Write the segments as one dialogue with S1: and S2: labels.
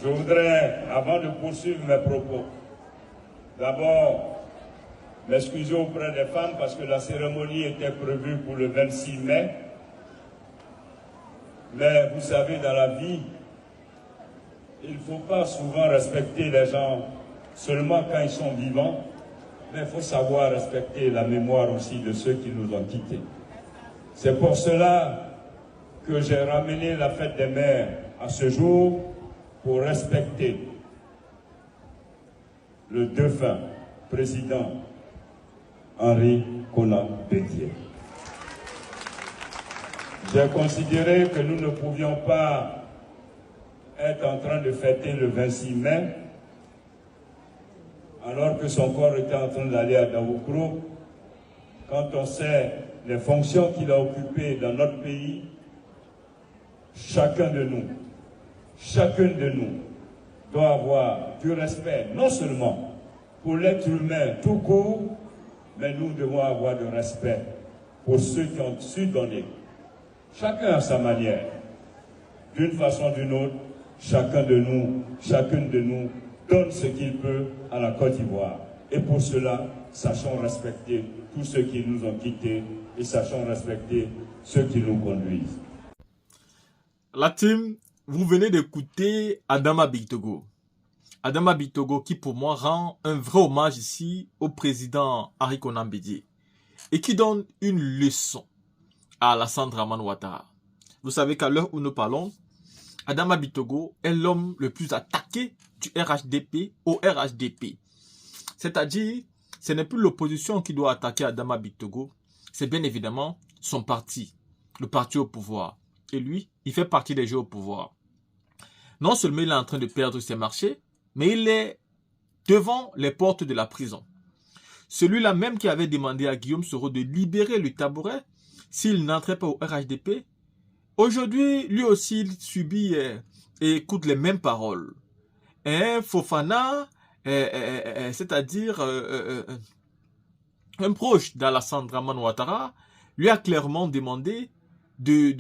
S1: Je voudrais, avant de poursuivre mes propos, d'abord m'excuser auprès des femmes parce que la cérémonie était prévue pour le 26 mai. Mais vous savez, dans la vie, il ne faut pas souvent respecter les gens seulement quand ils sont vivants, mais il faut savoir respecter la mémoire aussi de ceux qui nous ont quittés. C'est pour cela que j'ai ramené la fête des mères à ce jour pour respecter le défunt président Henri Konan Bédié. J'ai considéré que nous ne pouvions pas être en train de fêter le 26 mai alors que son corps était en train d'aller à Daoukro, quand on sait les fonctions qu'il a occupées dans notre pays. Chacune de nous doit avoir du respect, non seulement pour l'être humain tout court, mais nous devons avoir du respect pour ceux qui ont su donner. Chacun à sa manière, d'une façon ou d'une autre, chacune de nous donne ce qu'il peut à la Côte d'Ivoire. Et pour cela, sachons respecter tous ceux qui nous ont quittés et sachons respecter ceux qui nous conduisent.
S2: La team, vous venez d'écouter Adama Bictogo. Adama Bictogo qui pour moi rend un vrai hommage ici au président Henri Konan Bédié et qui donne une leçon à Alassane Dramane Ouattara. Vous savez qu'à l'heure où nous parlons, Adama Bictogo est l'homme le plus attaqué du RHDP au RHDP. C'est-à-dire, ce n'est plus l'opposition qui doit attaquer Adama Bictogo, c'est bien évidemment son parti, le parti au pouvoir. Et lui, il fait partie des gens au pouvoir. Non seulement il est en train de perdre ses marchés, mais il est devant les portes de la prison. Celui-là même qui avait demandé à Guillaume Soro de libérer le tabouret s'il n'entrait pas au RHDP, aujourd'hui, lui aussi, il subit et écoute les mêmes paroles. Fofana, c'est-à-dire un proche d'Alassane Dramane Ouattara, lui a clairement demandé de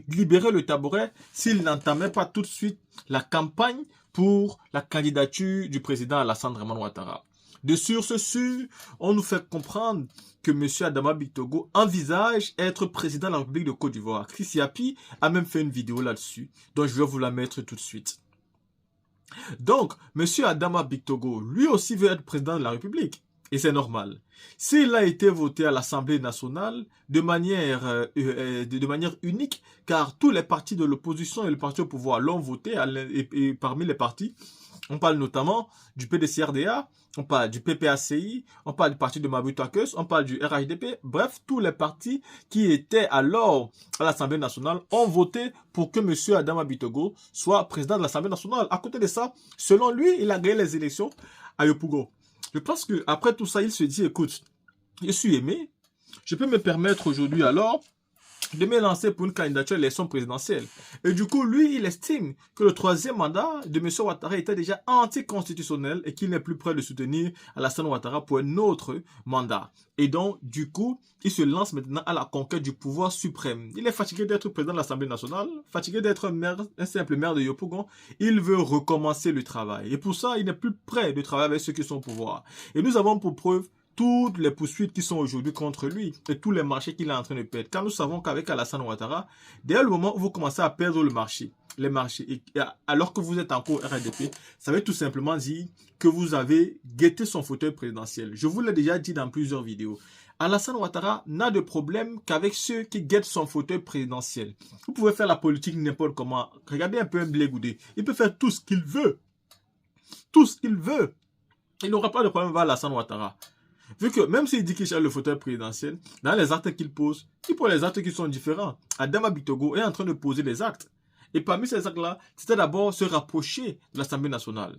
S2: libérer le tabouret s'il n'entamait pas tout de suite la campagne pour la candidature du président Alassane Dramane Ouattara. De source sûre, on nous fait comprendre que M. Adama Bictogo envisage être président de la République de Côte d'Ivoire. Chris Yapi a même fait une vidéo là-dessus, dont je vais vous la mettre tout de suite. Donc, M. Adama Bictogo, lui aussi veut être président de la République. Et c'est normal. S'il a été voté à l'Assemblée nationale de manière unique, car tous les partis de l'opposition et le parti au pouvoir l'ont voté, et parmi les partis, on parle notamment du PDCRDA, on parle du PPACI, on parle du parti de Maboutou Akes, on parle du RHDP. Bref, tous les partis qui étaient alors à l'Assemblée nationale ont voté pour que M. Adama Bictogo soit président de l'Assemblée nationale. À côté de ça, selon lui, il a gagné les élections à Yopougon. Je pense qu'après tout ça, il se dit, écoute, je suis aimé, je peux me permettre aujourd'hui alors de me lancer pour une candidature à l'élection présidentielle. Et du coup, lui, il estime que le troisième mandat de M. Ouattara était déjà anticonstitutionnel et qu'il n'est plus prêt de soutenir Alassane Ouattara pour un autre mandat. Et donc, du coup, il se lance maintenant à la conquête du pouvoir suprême. Il est fatigué d'être président de l'Assemblée nationale, fatigué d'être un simple maire de Yopougon. Il veut recommencer le travail. Et pour ça, il n'est plus prêt de travailler avec ceux qui sont au pouvoir. Et nous avons pour preuve toutes les poursuites qui sont aujourd'hui contre lui et tous les marchés qu'il est en train de perdre. Car nous savons qu'avec Alassane Ouattara, dès le moment où vous commencez à perdre les marchés, alors que vous êtes encore RDP, ça veut tout simplement dire que vous avez guetté son fauteuil présidentiel. Je vous l'ai déjà dit dans plusieurs vidéos. Alassane Ouattara n'a de problème qu'avec ceux qui guettent son fauteuil présidentiel. Vous pouvez faire la politique n'importe comment. Regardez un peu un Blé Goudé. Il peut faire tout ce qu'il veut. Tout ce qu'il veut. Il n'aura pas de problème avec Alassane Ouattara. Vu que même s'il dit qu'il cherche le fauteuil présidentiel, dans les actes qu'il pose les actes qui sont différents. Adama Bictogo est en train de poser des actes. Et parmi ces actes-là, c'était d'abord se rapprocher de l'Assemblée nationale.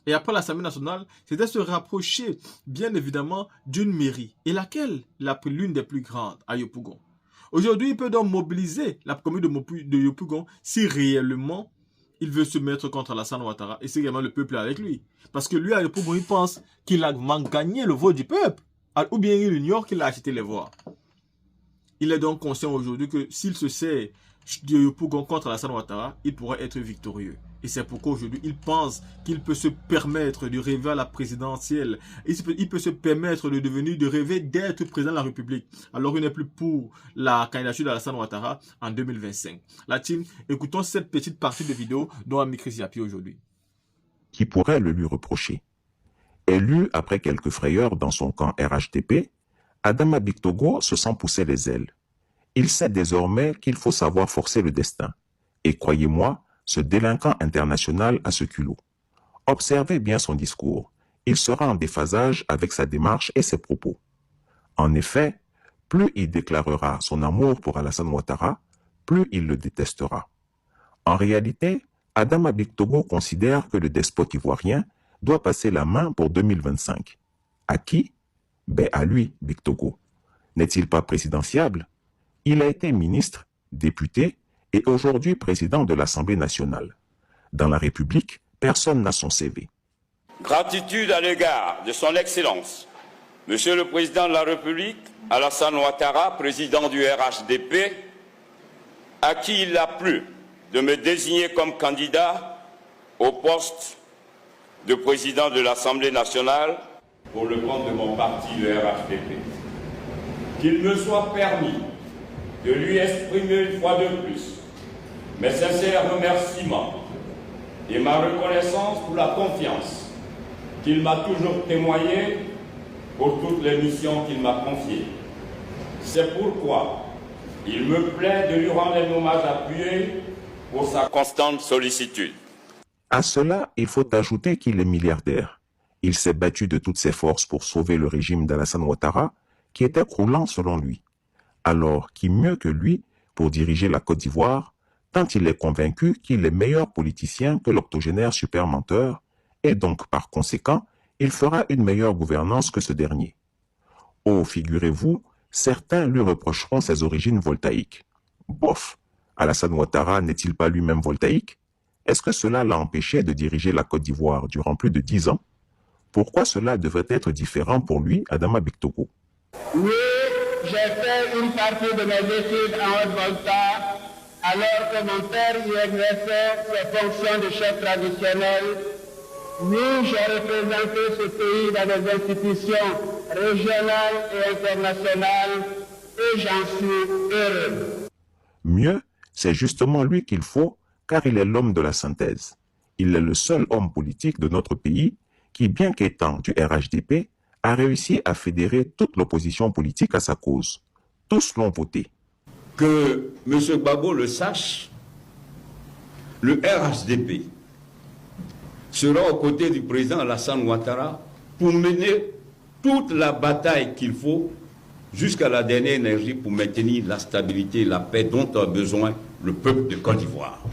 S2: Et après l'Assemblée nationale, c'était se rapprocher, bien évidemment, d'une mairie. Et laquelle? L'une des plus grandes, à Yopougon. Aujourd'hui, il peut donc mobiliser la commune de Yopougon si réellement il veut se mettre contre Alassane Ouattara et c'est également le peuple avec lui. Parce que lui, à Yopougon, il pense qu'il a gagné le vote du peuple. Ou bien il ignore qu'il a acheté les voix. Il est donc conscient aujourd'hui que s'il se sert contre Alassane Ouattara, il pourrait être victorieux. Et c'est pourquoi aujourd'hui, il pense qu'il peut se permettre de rêver à la présidentielle. Il peut se permettre de rêver d'être président de la République. Alors il n'est plus pour la candidature d'Alassane Ouattara en 2025. La team, écoutons cette petite partie de vidéo dont Amikris Yapi aujourd'hui.
S3: Qui pourrait le lui reprocher? Élu après quelques frayeurs dans son camp RHDP, Adama Bictogo se sent pousser les ailes. Il sait désormais qu'il faut savoir forcer le destin. Et croyez-moi, ce délinquant international a ce culot. Observez bien son discours. Il sera en déphasage avec sa démarche et ses propos. En effet, plus il déclarera son amour pour Alassane Ouattara, plus il le détestera. En réalité, Adama Bictogo considère que le despote ivoirien doit passer la main pour 2025. À qui? Ben à lui, Bictogo. N'est-il pas présidentiable? Il a été ministre, député et aujourd'hui président de l'Assemblée nationale. Dans la République, personne n'a son CV.
S4: Gratitude à l'égard de son Excellence, Monsieur le Président de la République, Alassane Ouattara, président du RHDP, à qui il a plu de me désigner comme candidat au poste de président de l'Assemblée nationale pour le compte de mon parti, le RHDP. Qu'il me soit permis de lui exprimer une fois de plus mes sincères remerciements et ma reconnaissance pour la confiance qu'il m'a toujours témoignée pour toutes les missions qu'il m'a confiées. C'est pourquoi il me plaît de lui rendre un hommage appuyé pour sa constante sollicitude.
S3: À cela, il faut ajouter qu'il est milliardaire. Il s'est battu de toutes ses forces pour sauver le régime d'Alassane Ouattara, qui était croulant selon lui. Alors, qui mieux que lui pour diriger la Côte d'Ivoire, tant il est convaincu qu'il est meilleur politicien que l'octogénaire super menteur, et donc par conséquent, il fera une meilleure gouvernance que ce dernier. Oh, figurez-vous, certains lui reprocheront ses origines voltaïques. Bof, Alassane Ouattara n'est-il pas lui-même voltaïque? Est-ce que cela l'a empêché de diriger la Côte d'Ivoire durant plus de 10 ans? Pourquoi cela devrait être différent pour lui, Adama Bictogo?
S5: Oui, j'ai fait une partie de mes études en Haute-Volta, alors que mon père y exerçait ses fonctions de chef traditionnel. Oui, j'ai représenté ce pays dans les institutions régionales et internationales et j'en suis heureux.
S3: Mieux, c'est justement lui qu'il faut, car il est l'homme de la synthèse. Il est le seul homme politique de notre pays qui, bien qu'étant du RHDP, a réussi à fédérer toute l'opposition politique à sa cause. Tous l'ont voté.
S4: Que M. Gbagbo le sache, le RHDP sera aux côtés du président Alassane Ouattara pour mener toute la bataille qu'il faut jusqu'à la dernière énergie pour maintenir la stabilité et la paix dont a besoin le peuple de Côte d'Ivoire.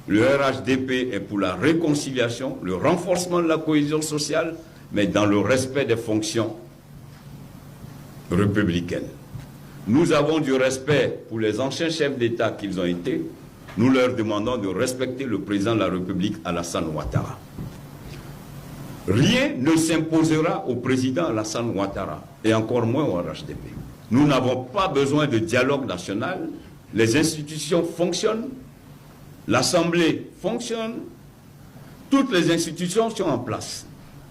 S4: Le RHDP est pour la réconciliation, le renforcement de la cohésion sociale, mais dans le respect des fonctions républicaines. Nous avons du respect pour les anciens chefs d'État qu'ils ont été. Nous leur demandons de respecter le président de la République, Alassane Ouattara. Rien ne s'imposera au président Alassane Ouattara, et encore moins au RHDP. Nous n'avons pas besoin de dialogue national. Les institutions fonctionnent, l'Assemblée fonctionne, toutes les institutions sont en place.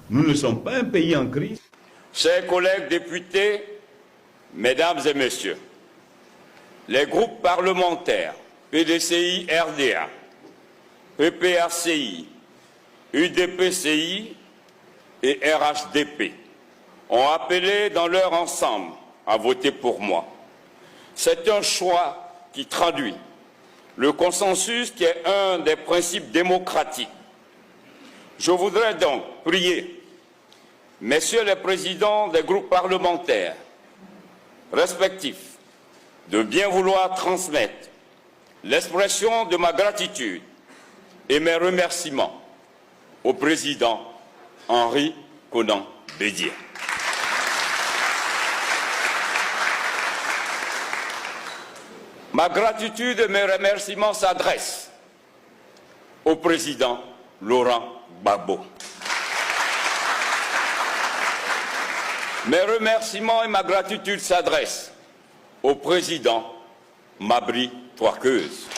S4: Nous ne sommes pas un pays en crise. Chers collègues députés, mesdames et messieurs, les groupes parlementaires PDCI, RDA, PPRCI, UDPCI et RHDP ont appelé dans leur ensemble à voter pour moi. C'est un choix qui traduit le consensus qui est un des principes démocratiques. Je voudrais donc prier messieurs les présidents des groupes parlementaires respectifs de bien vouloir transmettre l'expression de ma gratitude et mes remerciements au président Henri Konan Bédié. Ma gratitude et mes remerciements s'adressent au président Laurent Gbagbo. Mes remerciements et ma gratitude s'adressent au président Mabri Troaqueuse.